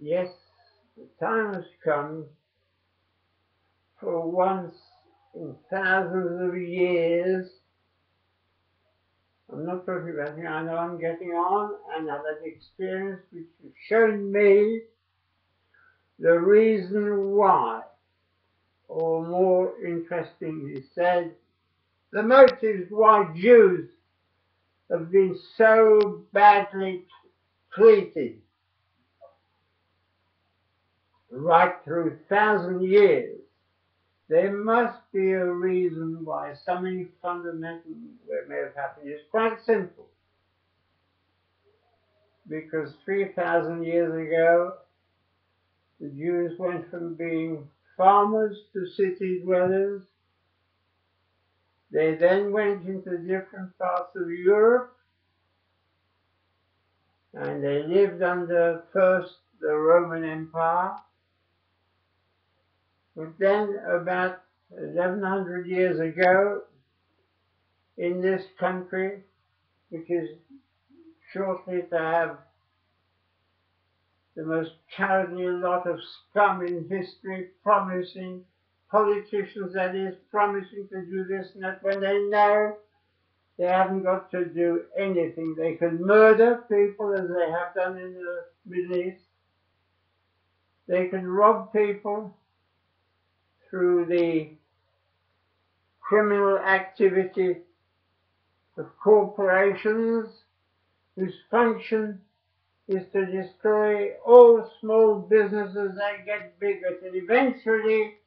Yes, the time has come for once in thousands of years. I'm not talking about me, I know I'm getting on, and I've had experience which has shown me the reason why, or more interestingly said, the motives why Jews have been so badly treated right through 1,000 years. There must be a reason why something fundamental may have happened. It's quite simple. Because 3,000 years ago, the Jews went from being farmers to city dwellers. They then went into different parts of Europe, and they lived under first the Roman Empire. But then about 1,100 years ago, in this country, which is shortly to have the most cowardly lot of scum in history, promising politicians, that is, promising to do this and that when they know they haven't got to do anything. They can murder people as they have done in the Middle East. They can rob people through the criminal activity of corporations whose function is to destroy all small businesses that get bigger, till eventually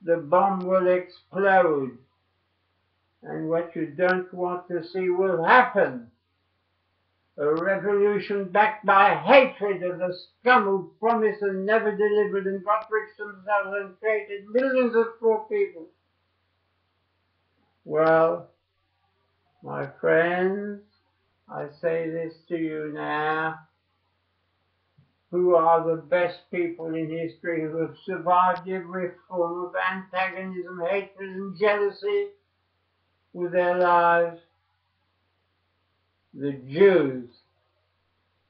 the bomb will explode. And what you don't want to see will happen. A revolution backed by hatred of the scum who promised and never delivered and got rich themselves and created millions of poor people. Well, my friends, I say this to you now. Who are the best people in history who have survived every form of antagonism, hatred, and jealousy with their lives? The Jews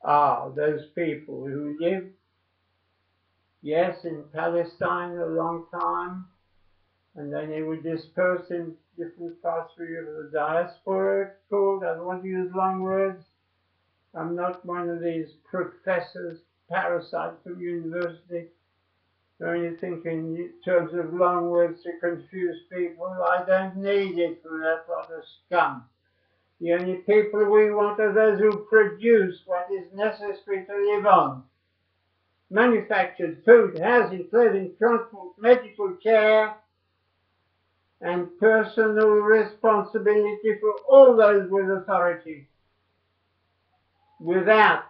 are those people who lived, yes, in Palestine a long time, and then they were dispersed in different parts of the diaspora, it's called. I don't want to use long words. I'm not one of these professors, parasites from university, who only think in terms of long words to confuse people. I don't need it for that lot of scum. The only people we want are those who produce what is necessary to live on. Manufactured food, housing, clothing, transport, medical care, and personal responsibility for all those with authority. Without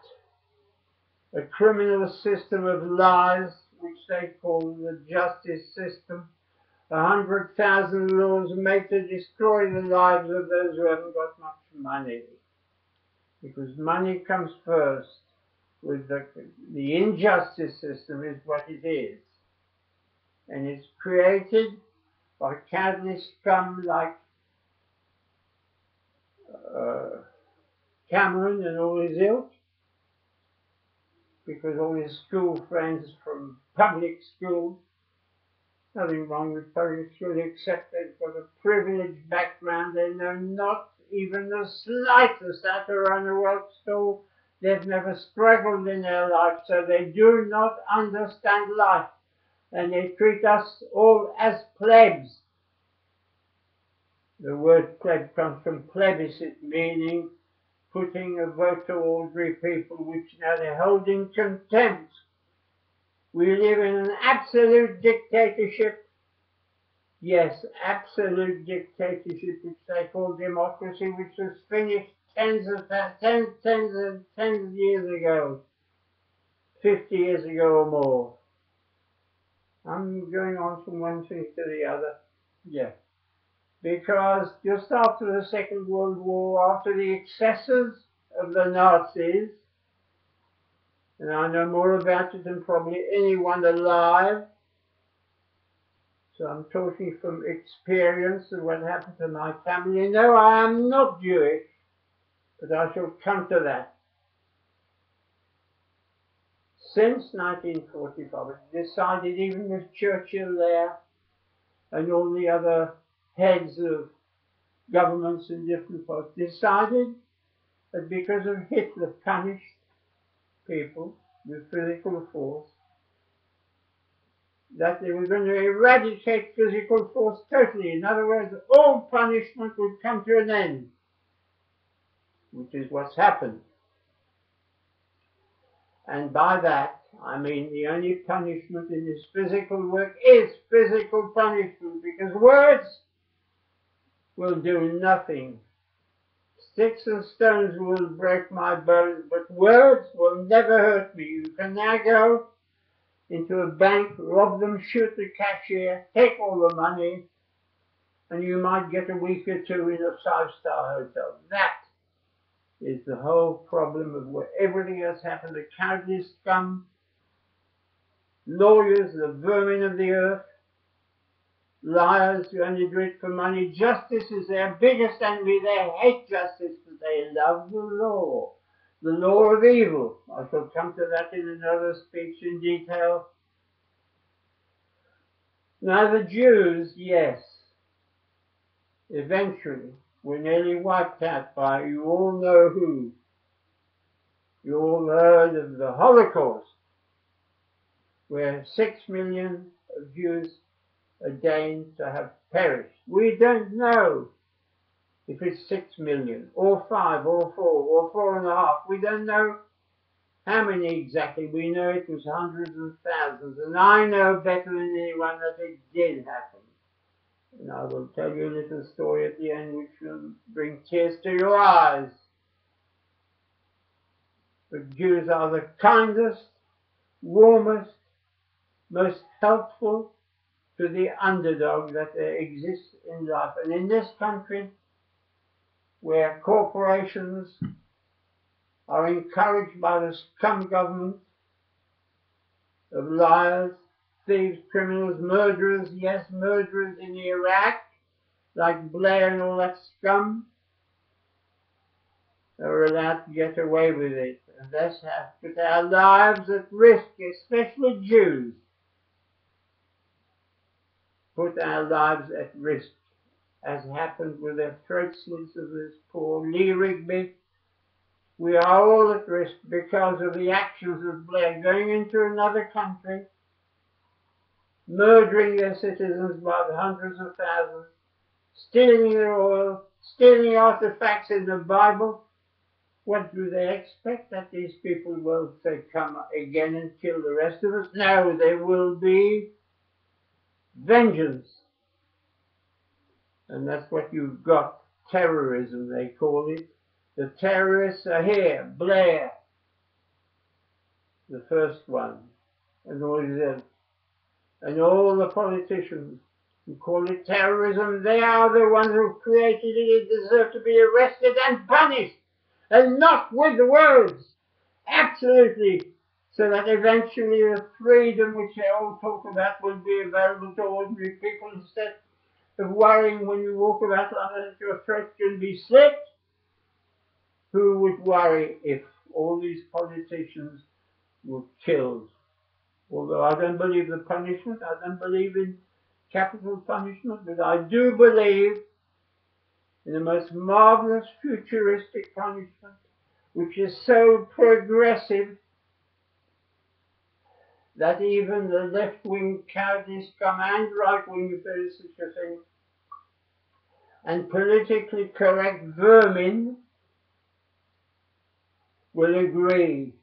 a criminal system of lies, which they call the justice system, 100,000 laws made to destroy the lives of those who haven't got much money. Because money comes first. With the injustice system is what it is. And it's created by countless scum like Cameron and all his ilk, because all his school friends from public school, nothing wrong with public school except they've got a privileged background, they know not even the slightest how to run a work school, they've never struggled in their life, so they do not understand life, and they treat us all as plebs. The word pleb comes from plebiscite, meaning putting a vote to ordinary people, which now they hold in contempt. We live in an absolute dictatorship. Yes, absolute dictatorship, which they call democracy, which was finished tens of years ago, 50 years ago or more. I'm going on from one thing to the other. Yeah. Because just after the Second World War, after the excesses of the Nazis, and I know more about it than probably anyone alive, so I'm talking from experience of what happened to my family. No, I am not Jewish, but I shall come to that. since 1945, it decided, even with Churchill there and all the other heads of governments in different parts, decided that because of Hitler punished people with physical force, that they were going to eradicate physical force totally. In other words, all punishment would come to an end, which is what's happened. And by that, I mean the only punishment in this physical work is physical punishment, because words will do nothing. Sticks and stones will break my bones, but words will never hurt me. You can now go into a bank, rob them, shoot the cashier, take all the money, and you might get a week or two in a five-star hotel. That is the whole problem of what everything else happened. The cowardly scum, lawyers, the vermin of the earth, liars who only do it for money. Justice is their biggest enemy. They hate justice, but they love the law of evil. I shall come to that in another speech in detail. Now the Jews, yes, eventually were nearly wiped out by, you all know who. You all heard of the Holocaust, where 6 million of Jews are deemed to have perished. We don't know if it's 6 million, or 5, or 4, or 4.5. We don't know how many exactly. We know it was hundreds of thousands, and I know better than anyone that it did happen. And I will tell you a little story at the end which will bring tears to your eyes. But Jews are the kindest, warmest, most helpful to the underdog that there exists in life. And in this country, where corporations are encouraged by the scum government of liars, thieves, criminals, murderers, yes, murderers in Iraq, like Blair and all that scum, are allowed to get away with it. And this has put our lives at risk, especially Jews. Put our lives at risk, as happened with the throat slits of this poor Lee Rigby. We are all at risk because of the actions of Blair going into another country, murdering their citizens by the hundreds of thousands, stealing their oil, stealing artifacts in the Bible. What do they expect? That these people will say, come again and kill the rest of us? No, there will be vengeance. And that's what you've got. Terrorism, they call it. The terrorists are here. Blair, the first one, and all the politicians who call it terrorism, they are the ones who created it. They deserve to be arrested and punished, and not with the words. Absolutely. So that eventually the freedom which they all talk about will be available to ordinary people, instead of worrying when you walk about London that your throat can be slit. Who would worry if all these politicians were killed? Although I don't believe the punishment, I don't believe in capital punishment, but I do believe in the most marvelous futuristic punishment, which is so progressive that even the left-wing cowardly scum and right-wing, if there is such a thing, and politically correct vermin will agree,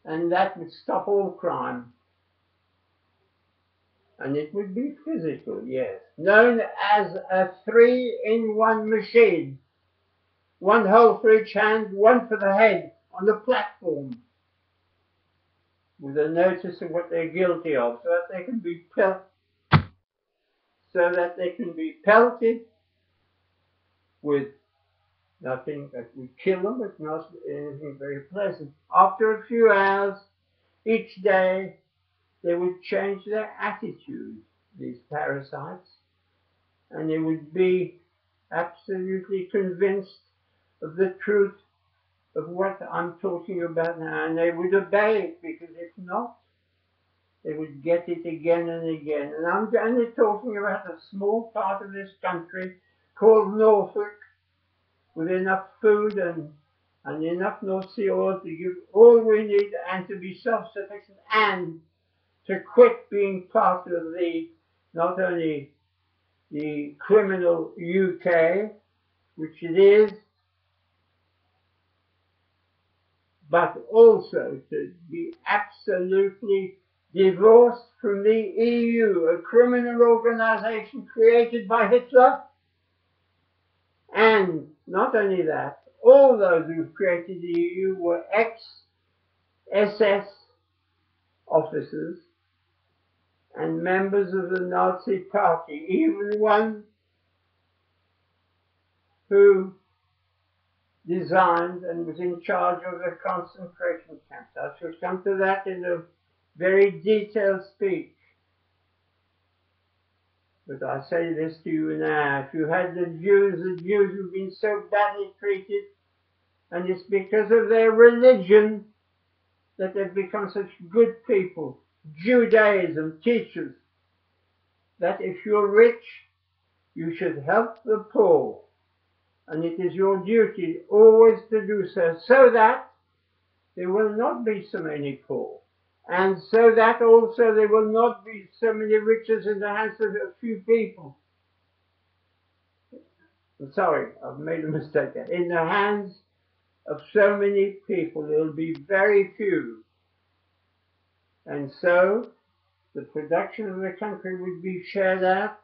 and that would stop all crime. And it would be physical, yes, known as a 3-in-1 machine. One hole for each hand, one for the head, on the platform, with a notice of what they're guilty of, so that they can be pelted with nothing that would kill them, but not anything very pleasant. After a few hours each day, they would change their attitude, these parasites, and they would be absolutely convinced of the truth of what I'm talking about now, and they would obey it, because if not, they would get it again and again. And I'm only talking about a small part of this country called Norfolk, with enough food and enough North Sea oil to give all we need and to be self-sufficient and to quit being part of the, not only the criminal UK, which it is, but also to be absolutely divorced from the EU, a criminal organization created by Hitler. And not only that, all those who created the EU were ex-SS officers and members of the Nazi Party, even one who designed and was in charge of the concentration camps. I shall come to that in a very detailed speech. But I say this to you now, if you had the Jews who've been so badly treated, and it's because of their religion that they've become such good people, Judaism teaches that if you're rich, you should help the poor, and it is your duty always to do so, so that there will not be so many poor, and so that also there will not be so many riches in the hands of a few people. I'm sorry, I've made a mistake there. In the hands of so many people, there will be very few. And so the production of the country would be shared out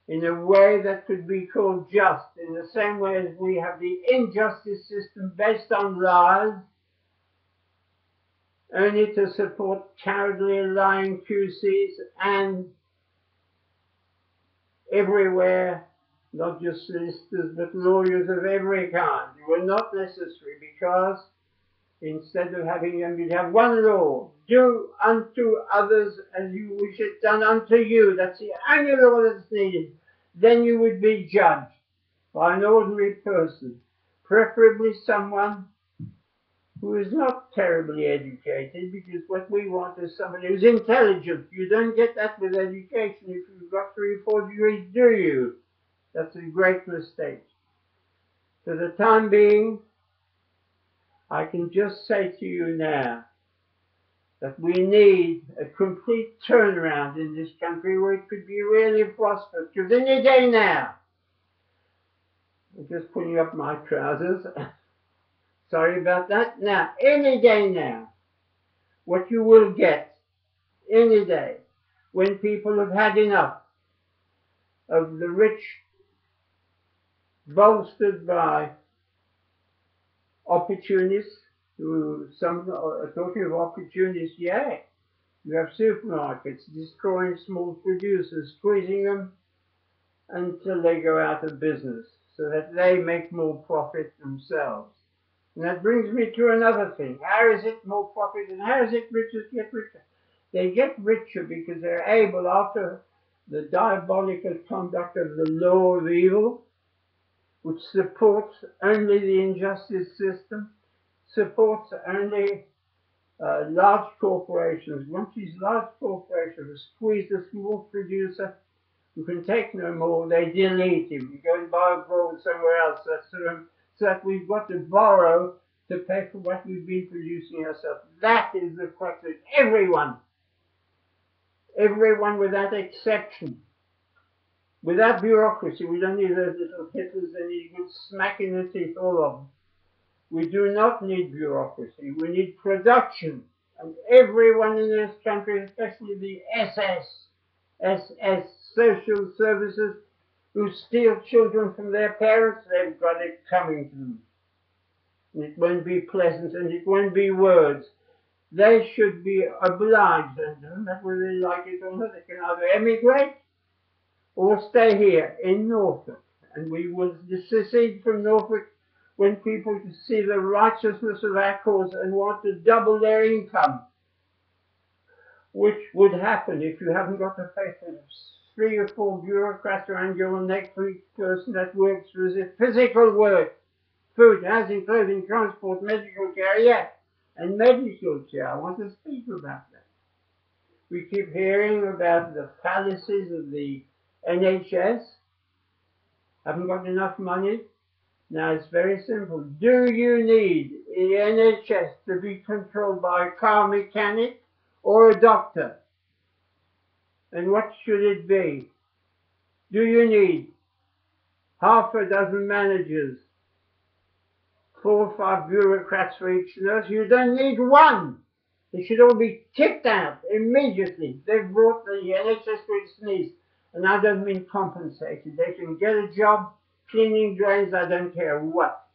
in a way that could be called just, in the same way as we have the injustice system based on lies, only to support cowardly lying QCs, and everywhere, not just solicitors, but lawyers of every kind, who were not necessary, because instead of having them, you'd have one law: do unto others as you wish it done unto you. That's the only law that's needed. Then you would be judged by an ordinary person, preferably someone who is not terribly educated, because what we want is somebody who's intelligent. You don't get that with education if you've got 3 or 4 degrees, do you? That's a great mistake. For the time being, I can just say to you now that we need a complete turnaround in this country where it could be really prosperous. Because any day now, I'm just putting up my trousers. Sorry about that. Now, any day now, what you will get, any day, when people have had enough of the rich bolstered by opportunists, who some are talking of opportunists, yeah. You have supermarkets destroying small producers, squeezing them until they go out of business, so that they make more profit themselves. And that brings me to another thing. How is it more profit, and how is it riches get richer? They get richer because they're able, after the diabolical conduct of the law of evil, which supports only the injustice system, supports only large corporations. Once these large corporations squeeze the small producer who can take no more, they delete him. We go and buy abroad somewhere else, so that we've got to borrow to pay for what we've been producing ourselves. That is the crux of everyone without exception. Without bureaucracy, we don't need those little Hitlers, they need a good smack in the teeth, all of them. We do not need bureaucracy, we need production. And everyone in this country, especially the SS social services, who steal children from their parents, they've got it coming to them. And it won't be pleasant, and it won't be words. They should be obliged, and that whether they like it or not, they can either emigrate or stay here in Norfolk. And we will secede from Norfolk when people see the righteousness of our cause and want to double their income, which would happen if you haven't got to pay for 3 or 4 bureaucrats around your neck for each person that works for physical work. food, housing, clothing, transport, medical care, yeah, and medical care. I want to speak about that. We keep hearing about the fallacies of the NHS. Haven't got enough money. Now it's very simple. Do you need the NHS to be controlled by a car mechanic or a doctor? And what should it be? Do you need half a dozen managers, 4 or 5 bureaucrats for each nurse? You don't need one. They should all be kicked out immediately. They've brought the NHS to its knees. And I don't mean compensated. They can get a job cleaning drains, I don't care what.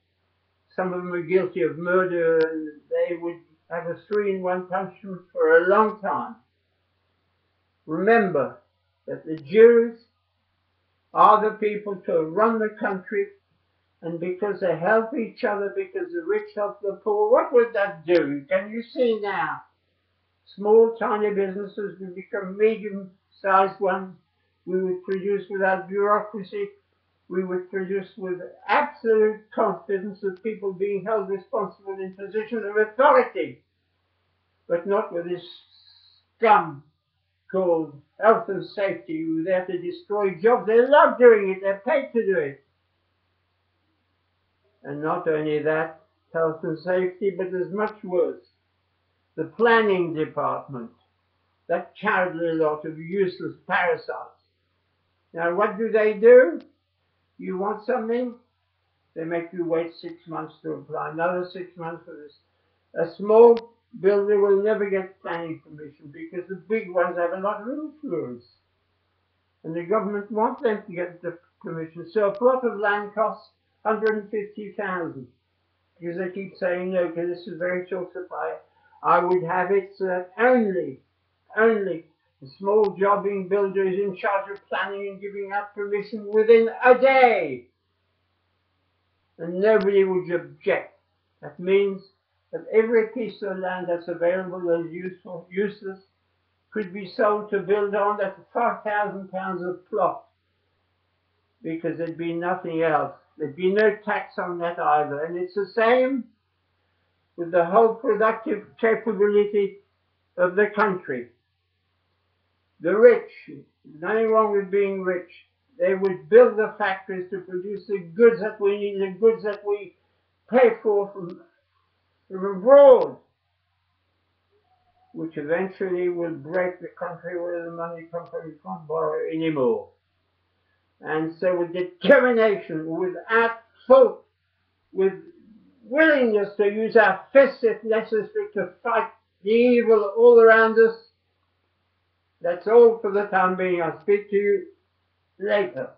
Some of them are guilty of murder and they would have a 3-in-1 punishment for a long time. Remember that the Jews are the people to run the country, and because they help each other, because the rich help the poor, what would that do? Can you see now? Small, tiny businesses would become medium-sized ones. We would produce without bureaucracy. We would produce with absolute confidence of people being held responsible in positions of authority, but not with this scum called health and safety who are there to destroy jobs. They love doing it. They're paid to do it. And not only that, health and safety, but there's much worse. The planning department, that cowardly lot of useless parasites. Now what do? You want something? They make you wait 6 months to apply, another 6 months for this. A small builder will never get planning permission because the big ones have a lot of influence. And the government wants them to get the permission. So a plot of land costs 150,000 because they keep saying no, because this is very short supply. I would have it so that only a small jobbing builder is in charge of planning and giving out permission within a day. And nobody would object. That means that every piece of land that's available as useless could be sold to build on at £5,000 a plot, because there'd be nothing else. There'd be no tax on that either. And it's the same with the whole productive capability of the country. The rich, there's nothing wrong with being rich. They would build the factories to produce the goods that we need, the goods that we pay for from abroad, which eventually will break the country where the money comes from. You can't borrow anymore. And so with determination, without thought, with willingness to use our fists if necessary to fight the evil all around us. That's all for the time being. I'll speak to you later.